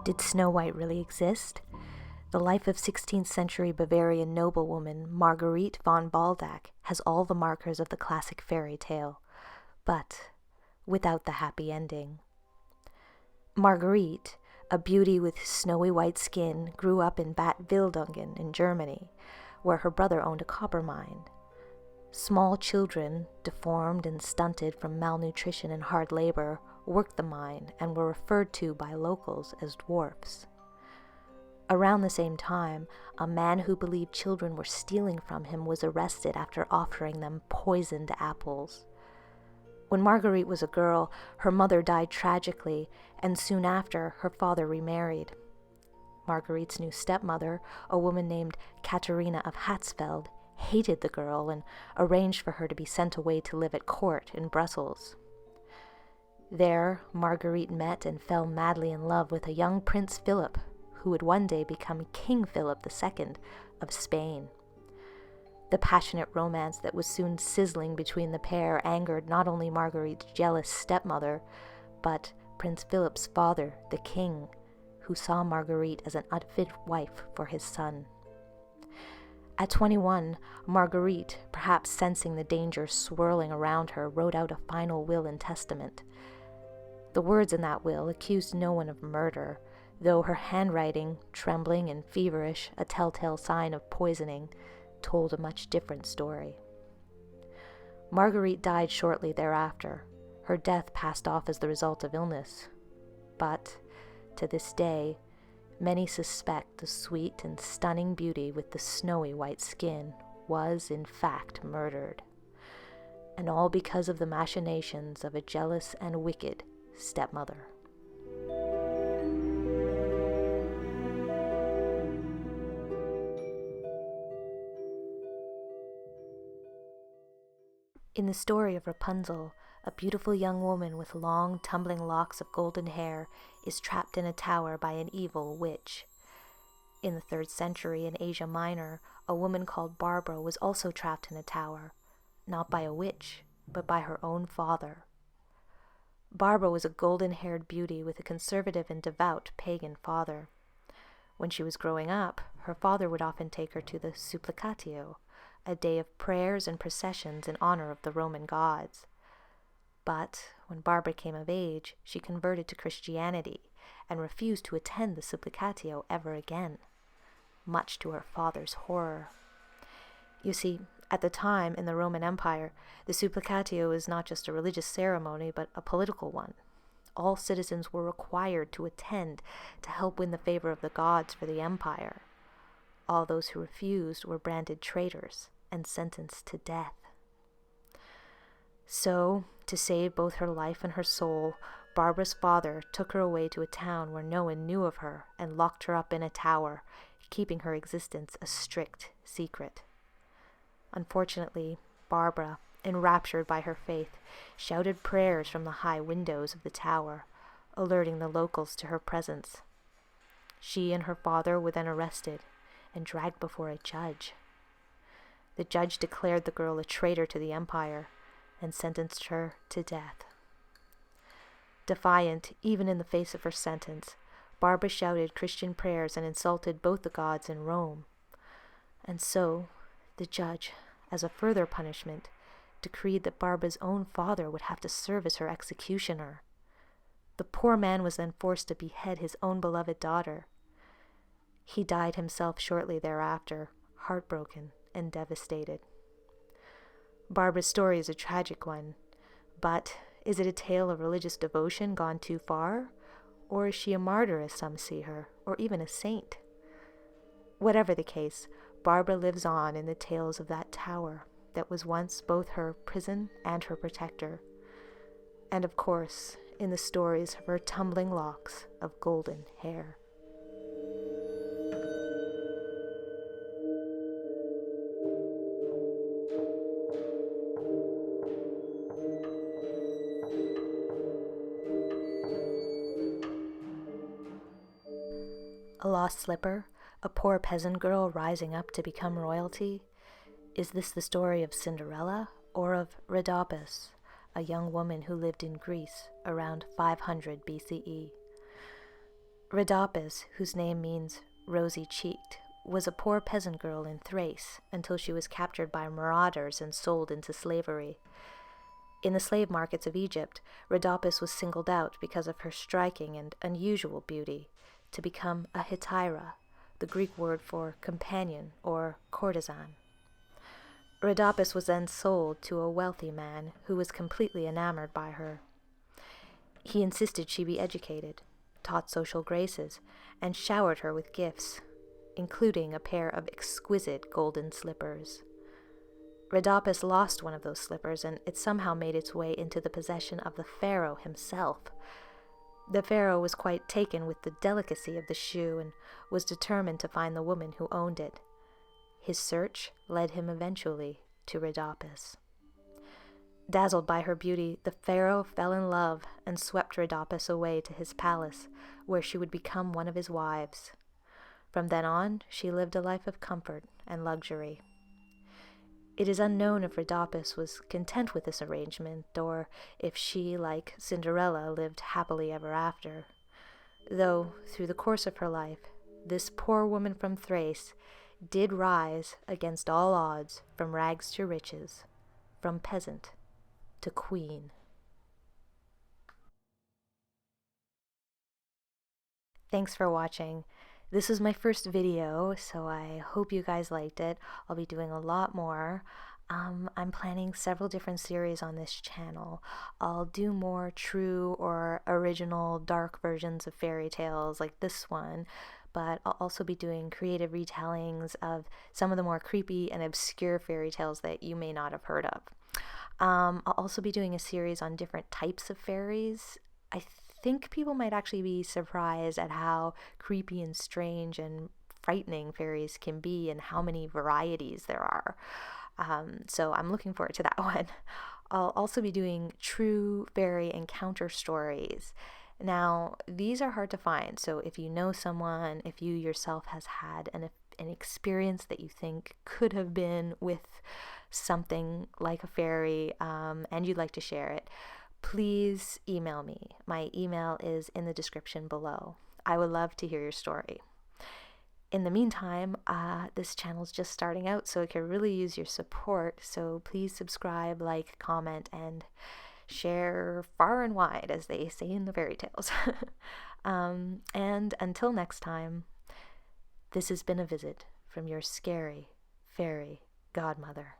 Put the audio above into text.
Did Snow White really exist? The life of 16th century Bavarian noblewoman Marguerite von Balzac has all the markers of the classic fairy tale, but without the happy ending. Marguerite, a beauty with snowy white skin, grew up in Bad Wildungen in Germany, where her brother owned a copper mine. Small children, deformed and stunted from malnutrition and hard labor, worked the mine and were referred to by locals as dwarfs. Around the same time, a man who believed children were stealing from him was arrested after offering them poisoned apples. When Marguerite was a girl, her mother died tragically, and soon after, her father remarried. Marguerite's new stepmother, a woman named Katharina of Hatzfeld, hated the girl and arranged for her to be sent away to live at court in Brussels. There, Marguerite met and fell madly in love with a young Prince Philip, who would one day become King Philip II of Spain. The passionate romance that was soon sizzling between the pair angered not only Marguerite's jealous stepmother, but Prince Philip's father, the king, who saw Marguerite as an unfit wife for his son. At 21, Marguerite, perhaps sensing the danger swirling around her, wrote out a final will and testament. The words in that will accused no one of murder, though her handwriting, trembling and feverish, a telltale sign of poisoning, told a much different story. Marguerite died shortly thereafter. Her death passed off as the result of illness. But, to this day, many suspect the sweet and stunning beauty with the snowy white skin was, in fact, murdered. And all because of the machinations of a jealous and wicked stepmother. In the story of Rapunzel, a beautiful young woman with long, tumbling locks of golden hair is trapped in a tower by an evil witch. In the 3rd century in Asia Minor, a woman called Barbara was also trapped in a tower, not by a witch, but by her own father. Barbara was a golden-haired beauty with a conservative and devout pagan father. When she was growing up, her father would often take her to the Supplicatio, a day of prayers and processions in honor of the Roman gods. But when Barbara came of age, she converted to Christianity and refused to attend the Supplicatio ever again, much to her father's horror. You see, at the time in the Roman Empire, the Supplicatio was not just a religious ceremony, but a political one. All citizens were required to attend to help win the favor of the gods for the empire. All those who refused were branded traitors and sentenced to death. So, to save both her life and her soul, Barbara's father took her away to a town where no one knew of her and locked her up in a tower, keeping her existence a strict secret. Unfortunately, Barbara, enraptured by her faith, shouted prayers from the high windows of the tower, alerting the locals to her presence. She and her father were then arrested and dragged before a judge. The judge declared the girl a traitor to the empire and sentenced her to death. Defiant, even in the face of her sentence, Barbara shouted Christian prayers and insulted both the gods in Rome. And so, the judge, as a further punishment, decreed that Barbara's own father would have to serve as her executioner. The poor man was then forced to behead his own beloved daughter. He died himself shortly thereafter, heartbroken and devastated. Barbara's story is a tragic one, but is it a tale of religious devotion gone too far? Or is she a martyr, as some see her, or even a saint? Whatever the case, Barbara lives on in the tales of that tower that was once both her prison and her protector, and of course, in the stories of her tumbling locks of golden hair. A lost slipper, a poor peasant girl rising up to become royalty? Is this the story of Cinderella or of Rhodope, a young woman who lived in Greece around 500 BCE? Rhodopis, whose name means rosy-cheeked, was a poor peasant girl in Thrace until she was captured by marauders and sold into slavery. In the slave markets of Egypt, Rhodopis was singled out because of her striking and unusual beauty to become a hetaira, the Greek word for companion or courtesan. Rhodopis was then sold to a wealthy man who was completely enamored by her. He insisted she be educated, taught social graces, and showered her with gifts, including a pair of exquisite golden slippers. Rhodopis lost one of those slippers, and it somehow made its way into the possession of the pharaoh himself. The pharaoh was quite taken with the delicacy of the shoe and was determined to find the woman who owned it. His search led him eventually to Rhodopis. Dazzled by her beauty, the pharaoh fell in love and swept Rhodopis away to his palace, where she would become one of his wives. From then on, she lived a life of comfort and luxury. It is unknown if Rhodopis was content with this arrangement, or if she, like Cinderella, lived happily ever after. Though, through the course of her life, this poor woman from Thrace did rise against all odds from rags to riches, from peasant to queen. Thanks for watching. This is my first video, so I hope you guys liked it. I'll be doing a lot more. I'm planning several different series on this channel. I'll do more true or original dark versions of fairy tales like this one, but I'll also be doing creative retellings of some of the more creepy and obscure fairy tales that you may not have heard of. I'll also be doing a series on different types of fairies. I think people might actually be surprised at how creepy and strange and frightening fairies can be and how many varieties there are. So I'm looking forward to that one. I'll also be doing true fairy encounter stories. Now, these are hard to find, so if you know someone, if you yourself has had an experience that you think could have been with something like a fairy, and you'd like to share it, please email me. My email is in the description below. I would love to hear your story. In the meantime, this channel is just starting out, so it could really use your support. So please subscribe, like, comment, and share far and wide, as they say in the fairy tales. And until next time, this has been a visit from your scary fairy godmother.